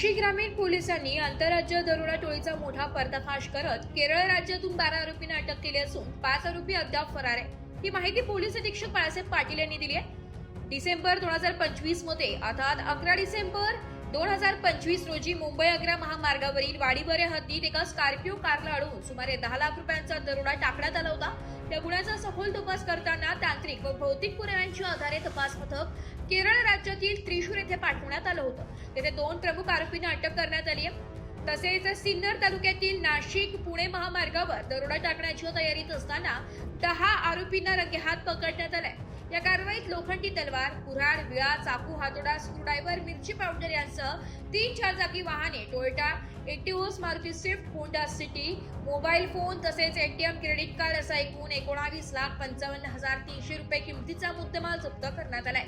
नाशिक ग्रामीण पोलिसांनी आंतरराज्य दरोडा टोळीचा मोठा पर्दाफाश करत केरळ राज्यातून 12 आरोपींना अटक केली असून 5 आरोपी अद्याप फरार आहे। ही माहिती पोलीस अधीक्षक बाळासाहेब पाटील यांनी दिली आहे। डिसेंबर 2025 मध्ये अर्थात 11 डिसेंबर 2025 रोजी मुंबई आग्रा महामार्गावरील वाडीबरे हद्दीत एका स्कॉर्पिओ कारला अडवून सुमारे 10 लाख रुपयांचा दरोडा टाकण्यात आला होता। या गुन्ह्याचा सखोल तपास करताना तांत्रिक व भौतिक पुराव्यांच्या आधारे तपास पथक केरळ राज्यातील त्रिशूर येथे पाठवण्यात आलं होतं। तेथे 2 प्रमुख आरोपींना अटक करण्यात आली आहे। तसेच सिन्नर तालुक्यातील नाशिक पुणे महामार्गावर दरोडा टाकण्याच्या तयारीत असताना 10 आरोपींना रंगेहात पकडण्यात आलाय। या कारवाईत लोखंडी तलवार, कुऱ्हाड, विळा, चाकू, हातोडा, स्क्रूड्रायव्हर, मिरची पावडर यांसह 3 चारचाकी वाहने, Toyota Etios, Maruti Swift, Honda City, mobile phone तसेच एटीएम, क्रेडिट कार्ड असा एकूण 19,55,300 रुपये किमतीचा मुद्देमाल जप्त करण्यात आलाय।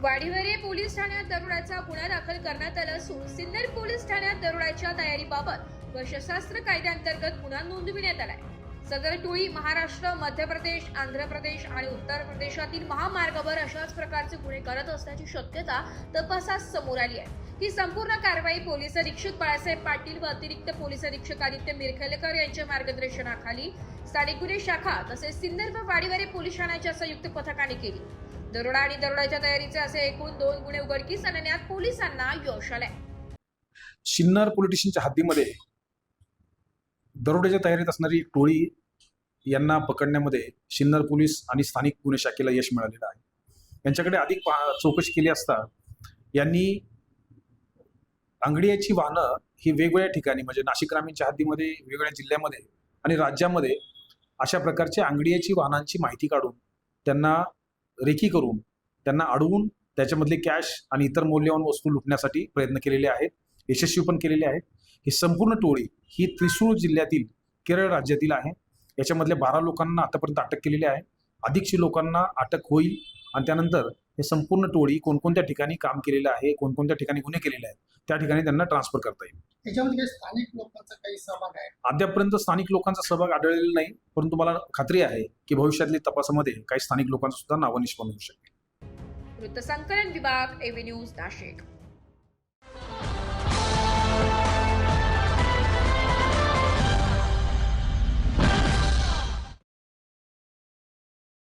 वाडीवरे पोलीस ठाण्यात दरोड्याचा गुन्हा दाखल करण्यात आला असून सिन्नर पोलीस ठाण्यात दरोड्याच्या तयारीबाबत व शस्त्रास्त्र कायद्याअंतर्गत गुन्हा नोंदविण्यात आलाय। सदर टोळी महाराष्ट्र, मध्य प्रदेश, आंध्र प्रदेश आणि उत्तर प्रदेशातील महामार्गावर अशाच प्रकारचे गुन्हे करत असल्याची शक्यता तपासात समोर आली आहे। ही संपूर्ण कारवाई पोलीस अधीक्षक बाळासाहेब पाटील व अतिरिक्त पोलीस अधीक्षक आदित्य मिरखेलकर यांच्या मार्गदर्शनाखाली स्थानिक गुन्हे शाखा तसेच सिन्नर व वाडीवरे पोलीस ठाण्याच्या संयुक्त पथकाने केली। दरोडा आणि दरोड्याच्या तयारीचे असे एकूण 2 गुन्हे उघडकीस आणण्यात पोलिसांना यश आले। सिन्नर पोलीस स्टेशनच्या हद्दीमध्ये दरोड्याच्या तयारीत असणारी टोळी यांना पकडण्यामध्ये सिन्नर पोलीस आणि स्थानिक गुन्हे शाखेला यश मिळालेलं आहे। यांच्याकडे अधिक चौकशी केली असता यांनी अंगडियाची वाहनं ही वेगवेगळ्या ठिकाणी म्हणजे नाशिक ग्रामीणच्या हद्दीमध्ये, वेगवेगळ्या जिल्ह्यामध्ये आणि राज्यामध्ये अशा प्रकारच्या अंगडियाची वाहनांची माहिती काढून त्यांना रेकी करून त्यांना अडवून त्याच्यामधले कॅश आणि इतर मौल्यवान वस्तू लुटण्यासाठी प्रयत्न केलेले आहेत, यशस्वी पण केलेले आहेत। ही संपूर्ण टोळी ही त्रिशूर जिल्ह्यातील केरळ राज्यातील आहे। याच्यामधल्या 12 लोकांना आतापर्यंत अटक केलेली आहे। अधिकची लोकांना अटक होईल आणि त्यानंतर हे संपूर्ण टोळी कोणकोणत्या ठिकाणी काम केलेलं आहे, कोणकोणत्या ठिकाणी गुन्हे केलेले आहेत त्या ठिकाणी त्यांना ट्रान्सफर करता येईल। त्याच्यामध्ये स्थानिक लोकांचा काही सहभाग आहे? अद्यापर्यंत स्थानिक लोकांचा सहभाग आढळलेला नाही, परंतु मला खात्री आहे की भविष्यातल्या तपासामध्ये काही स्थानिक लोकांचं सुद्धा नावं निष्पन्न होऊ शकेल। वृत्तसंकलन विभाग, एव्ही न्यूज, नाशिक।